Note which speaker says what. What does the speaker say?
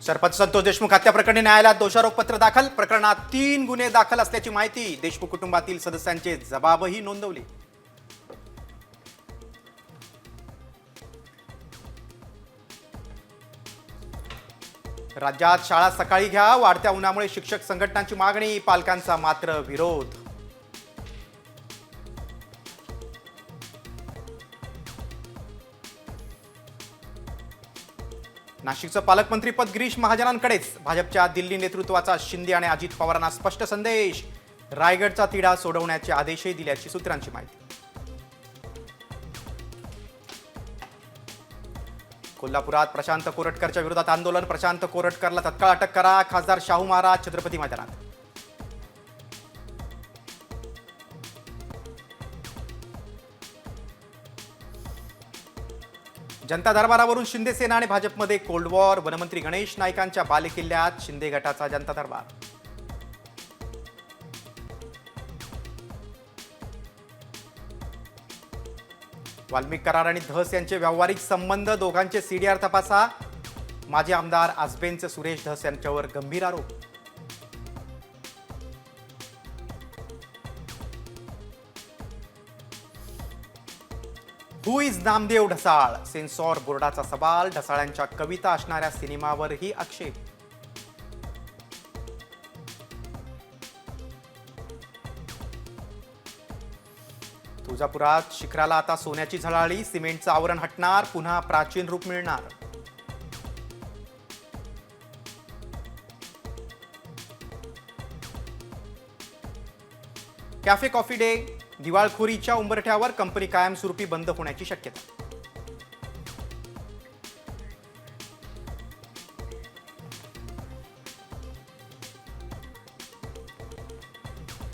Speaker 1: सरपंच संतोष देशमुख हत्या प्रकरणी न्यायालयात दोषारोपपत्र दाखल. प्रकरणात 3 गुन्हे दाखल असल्याची माहिती. देशमुख कुटुंबातील सदस्यांचे जबाबही नोंदवले. राज्यात शाळा सकाळी घ्या. वाढत्या उन्हामुळे शिक्षक संघटनांची मागणी. पालकांचा मात्र विरोध. नाशिकचं पालकमंत्रीपद गिरीश महाजनांकडेच. भाजपच्या दिल्ली नेतृत्वाचा शिंदे आणि अजित पवारांना स्पष्ट संदेश. रायगडचा तिढा सोडवण्याचे आदेशही दिल्याची सूत्रांची माहिती. कोल्हापुरात प्रशांत कोरटकरच्या विरोधात आंदोलन. प्रशांत कोरटकरला तत्काळ अटक करा. खासदार शाहू महाराज छत्रपती मैदानात. जनता दरबारावरून शिंदे सेना आणि भाजपमध्ये कोल्ड वॉर. वनमंत्री गणेश नाईकांच्या बालेकिल्ल्यात शिंदे गटाचा जनता दरबार. वाल्मिक कराड आणि धस यांचे व्यावहारिक संबंध. दोघांचे सीडीआर तपासा. माजी आमदार आसबेंचे सुरेश धस यांच्यावर गंभीर आरोप. हु इज नामदेव ढसाळ. सेन्सॉर बोर्डाचा सवाल. ढसाळ्यांच्या कविता असणाऱ्या सिनेमावरही आक्षेप. तुळजापुरात शिखराला आता सोन्याची झळाळी. सिमेंटचं आवरण हटणार. पुन्हा प्राचीन रूप मिळणार. Cafe coffee day. दिवाळखोरीच्या उंबरठ्यावर. कंपनी कायमस्वरूपी बंद होण्याची शक्यता.